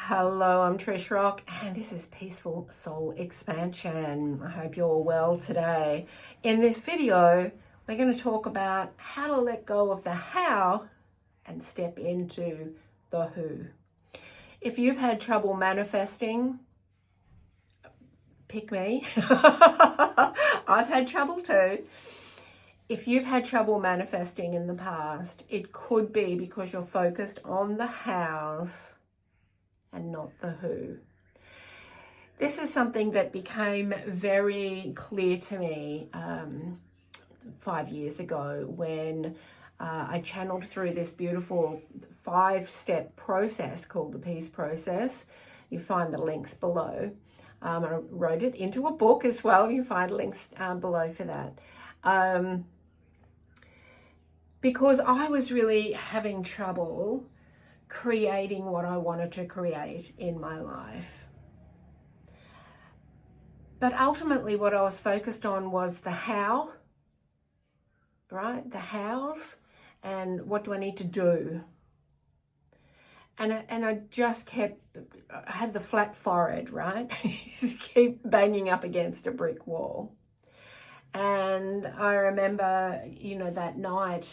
Hello, I'm Trish Rock, and this is Peaceful Soul Expansion. I hope you're well today. In this video, we're going to talk about how to let go of the how and step into the who. If you've had trouble manifesting, pick me. I've had trouble too. If you've had trouble manifesting in the past, it could be because you're focused on the hows and not the who. This is something that became very clear to me 5 years ago when I channeled through this beautiful 5-step process called the Peace Process. You find the links below. I wrote it into a book as well. You find links below for that. Because I was really having trouble creating what I wanted to create in my life. But ultimately what I was focused on was the how, right? The hows, and what do I need to do? And I just kept, I had the flat forehead, right? Just keep banging up against a brick wall. And I remember, that night,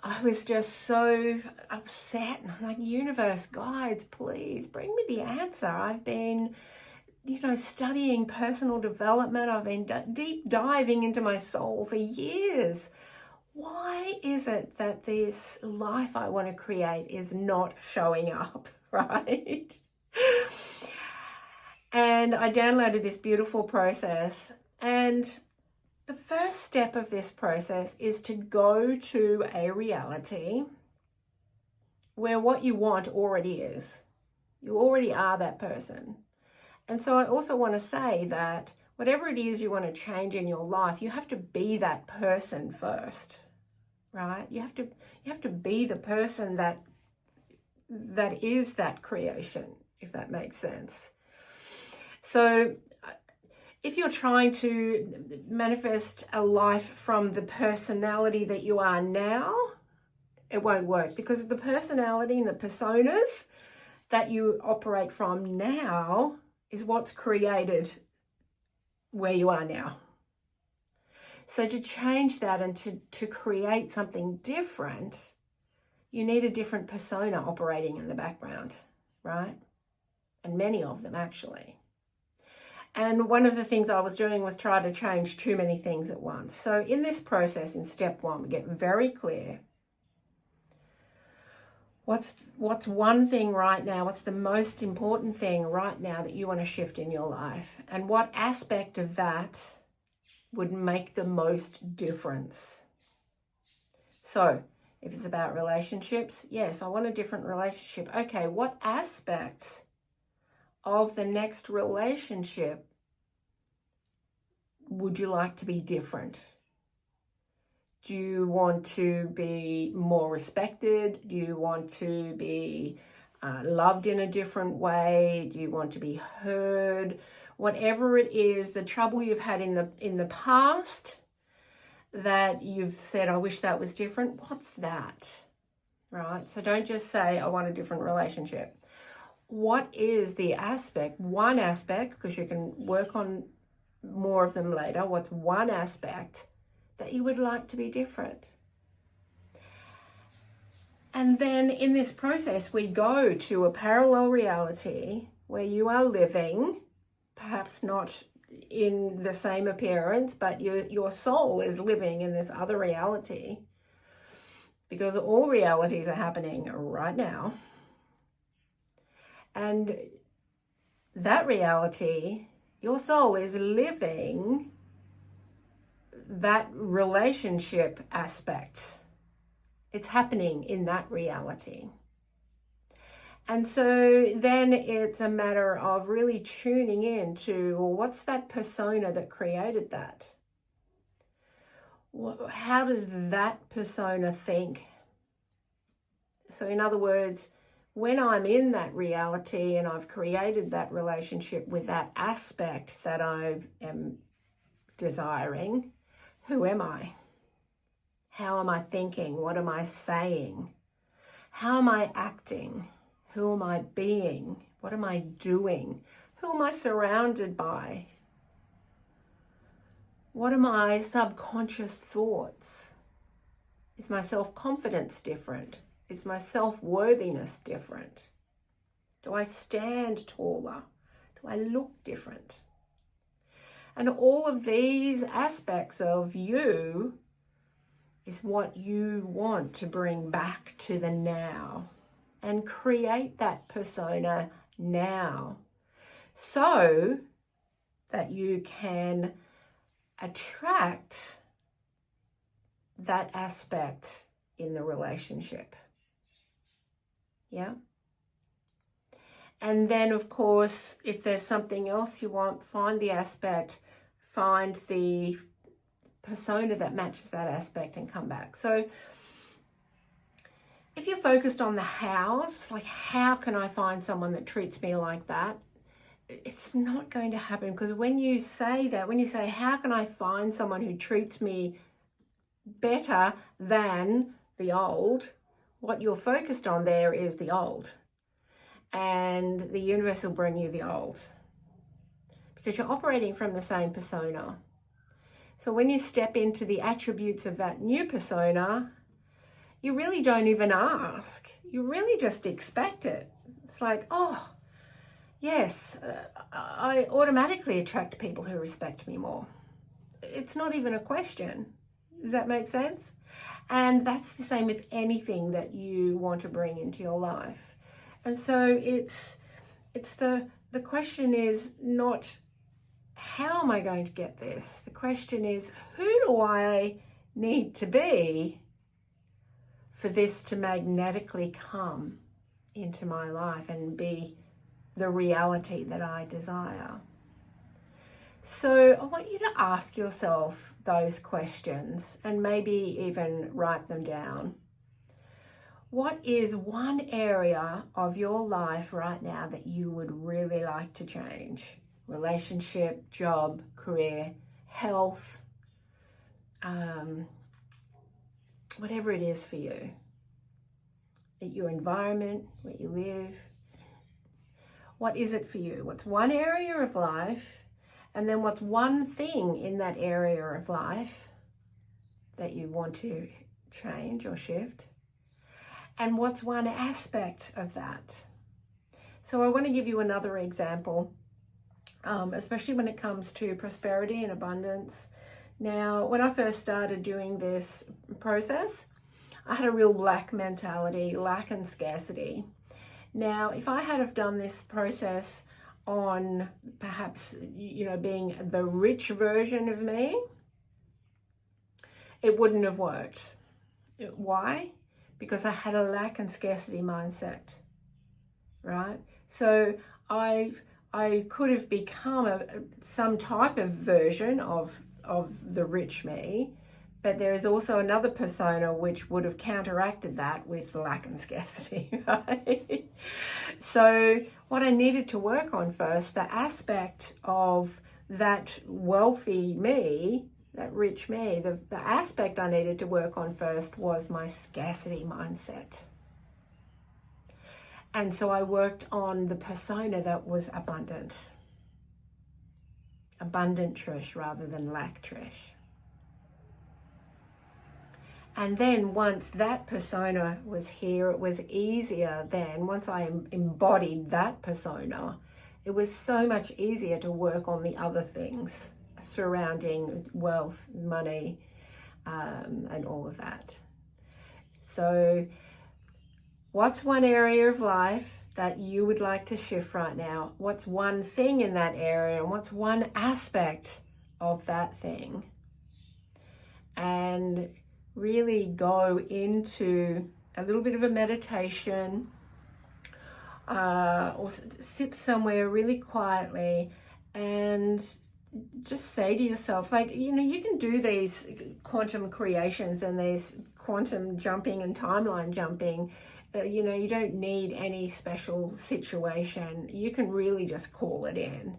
I was just so upset, and I'm like, universe, guides, please bring me the answer. I've been, studying personal development. I've been deep diving into my soul for years. Why is it that this life I want to create is not showing up, right? And I downloaded this beautiful process, and the first step of this process is to go to a reality where what you want already is. You already are that person. And so I also want to say that whatever it is you want to change in your life, you have to be that person first, right? You have to be the person that is that creation, if that makes sense. So if you're trying to manifest a life from the personality that you are now, it won't work, because the personality and the personas that you operate from now is what's created where you are now. So to change that and to create something different, you need a different persona operating in the background, right? And many of them actually. And one of the things I was doing was try to change too many things at once. So in this process, in step 1, we get very clear. What's one thing right now? What's the most important thing right now that you want to shift in your life? And what aspect of that would make the most difference? So if it's about relationships, yes, I want a different relationship. Okay, what aspect of the next relationship would you like to be different? Do you want to be more respected? Do you want to be loved in a different way? Do you want to be heard? Whatever it is, the trouble you've had in the past that you've said, I wish that was different. What's that? Right? So don't just say, I want a different relationship. What is the aspect, one aspect, because you can work on more of them later, what's one aspect that you would like to be different? And then in this process, we go to a parallel reality where you are living, perhaps not in the same appearance, but your soul is living in this other reality, because all realities are happening right now. And that reality, your soul is living that relationship aspect. It's happening in that reality. And so then it's a matter of really tuning in to, well, what's that persona that created that? How does that persona think? So in other words, when I'm in that reality and I've created that relationship with that aspect that I am desiring, who am I? How am I thinking? What am I saying? How am I acting? Who am I being? What am I doing? Who am I surrounded by? What are my subconscious thoughts? Is my self-confidence different? Is my self-worthiness different? Do I stand taller? Do I look different? And all of these aspects of you is what you want to bring back to the now and create that persona now so that you can attract that aspect in the relationship. Yeah. And then, of course, if there's something else you want, find the aspect, find the persona that matches that aspect and come back. So if you're focused on the hows, like how can I find someone that treats me like that? It's not going to happen, because when you say that, when you say, how can I find someone who treats me better than the old, what you're focused on there is the old. And the universe will bring you the old, because you're operating from the same persona. So when you step into the attributes of that new persona, you really don't even ask. You really just expect it. It's like, oh, yes, I automatically attract people who respect me more. It's not even a question. Does that make sense? And that's the same with anything that you want to bring into your life. And so it's the question is not, how am I going to get this? The question is, who do I need to be for this to magnetically come into my life and be the reality that I desire? So I want you to ask yourself those questions and maybe even write them down. What is one area of your life right now that you would really like to change? Relationship, job, career, health, whatever it is for you. Your environment, where you live. What is it for you? What's one area of life? And then what's one thing in that area of life that you want to change or shift? And what's one aspect of that? So I want to give you another example, especially when it comes to prosperity and abundance. Now, when I first started doing this process, I had a real lack mentality, lack and scarcity. Now, if I had have done this process on perhaps, being the rich version of me, it wouldn't have worked. Why? Because I had a lack and scarcity mindset, right? So I could have become some type of version of the rich me, but there is also another persona which would have counteracted that with the lack and scarcity, right? So what I needed to work on first, the aspect of that wealthy me, that rich me, the aspect I needed to work on first was my scarcity mindset. And so I worked on the persona that was abundant. Abundant Trish rather than lack Trish. And then once that persona was here, it was easier then, once I embodied that persona, it was so much easier to work on the other things surrounding wealth, money, and all of that. So what's one area of life that you would like to shift right now? What's one thing in that area? And what's one aspect of that thing? And really go into a little bit of a meditation, or sit somewhere really quietly and just say to yourself, you can do these quantum creations and these quantum jumping and timeline jumping. You don't need any special situation. You can really just call it in.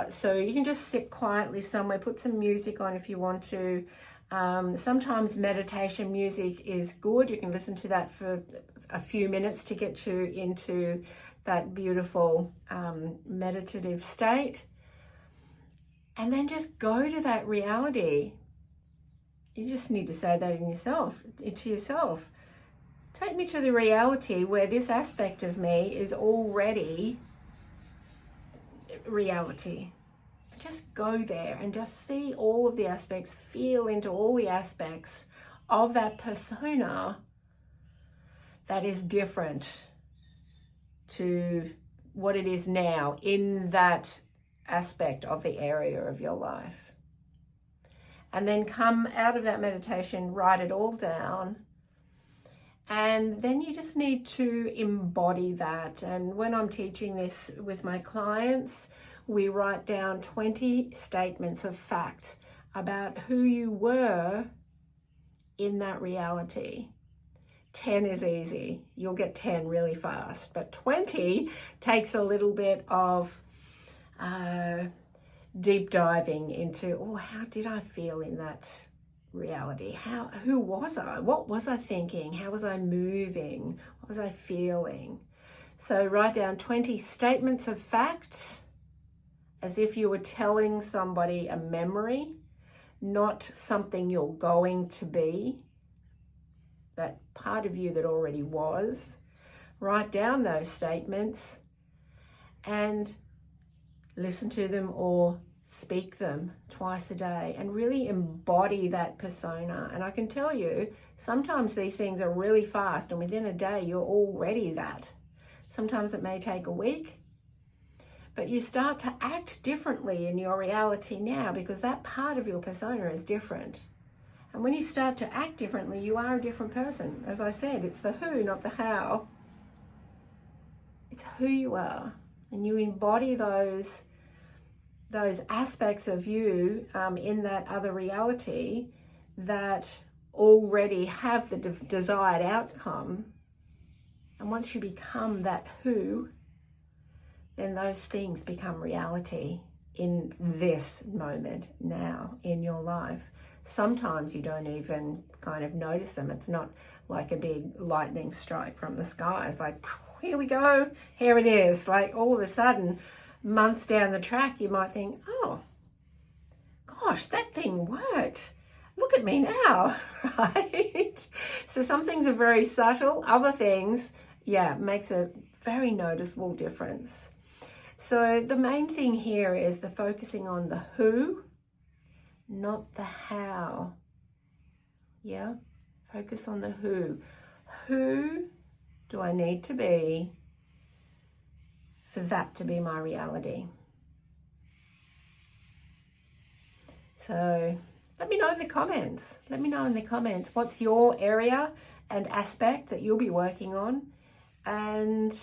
So you can just sit quietly somewhere, put some music on if you want to. Sometimes meditation music is good. You can listen to that for a few minutes to get you into that beautiful meditative state. And then just go to that reality. You just need to say that to yourself. Take me to the reality where this aspect of me is already reality. Just go there and just see all of the aspects, feel into all the aspects of that persona that is different to what it is now in that aspect of the area of your life. And then come out of that meditation, write it all down. And then you just need to embody that. And when I'm teaching this with my clients, we write down 20 statements of fact about who you were in that reality. 10 is easy. You'll get 10 really fast. But 20 takes a little bit of deep diving into, how did I feel in that reality? Who was I? What was I thinking? How was I moving? What was I feeling? So write down 20 statements of fact as if you were telling somebody a memory, not something you're going to be, that part of you that already was. Write down those statements and listen to them or speak them twice a day and really embody that persona. And I can tell you, sometimes these things are really fast and within a day you're already that. Sometimes it may take a week, but you start to act differently in your reality now because that part of your persona is different. And when you start to act differently, you are a different person. As I said, it's the who, not the how. It's who you are. And you embody those aspects of you in that other reality that already have the desired outcome. And once you become that who, then those things become reality in this moment now in your life. Sometimes you don't even kind of notice them. It's not like a big lightning strike from the sky. It's like, here we go, here it is. Like all of a sudden, months down the track, you might think, oh, gosh, that thing worked. Look at me now, right? So some things are very subtle. Other things, makes a very noticeable difference. So the main thing here is the focusing on the who, not the how. Yeah, focus on the who. Who do I need to be for that to be my reality? So let me know in the comments. Let me know in the comments what's your area and aspect that you'll be working on. And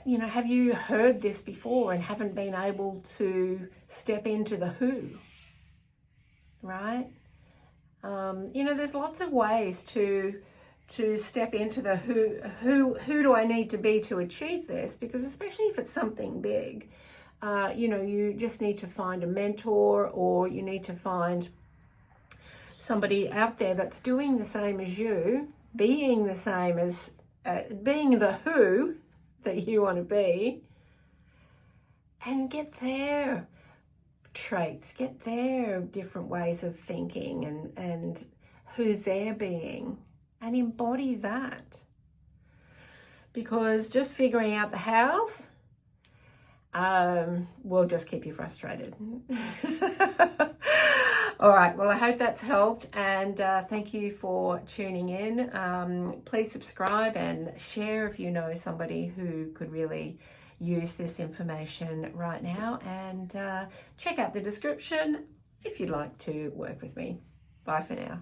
have you heard this before and haven't been able to step into the who, right? There's lots of ways to step into the who do I need to be to achieve this? Because especially if it's something big, you just need to find a mentor, or you need to find somebody out there that's doing the same as you, being the same as, being the who that you want to be, and get their traits, get their different ways of thinking and who they're being, and embody that. Because just figuring out the hows will just keep you frustrated. All right, well, I hope that's helped, and thank you for tuning in. Please subscribe and share if you know somebody who could really use this information right now, and check out the description if you'd like to work with me. Bye for now.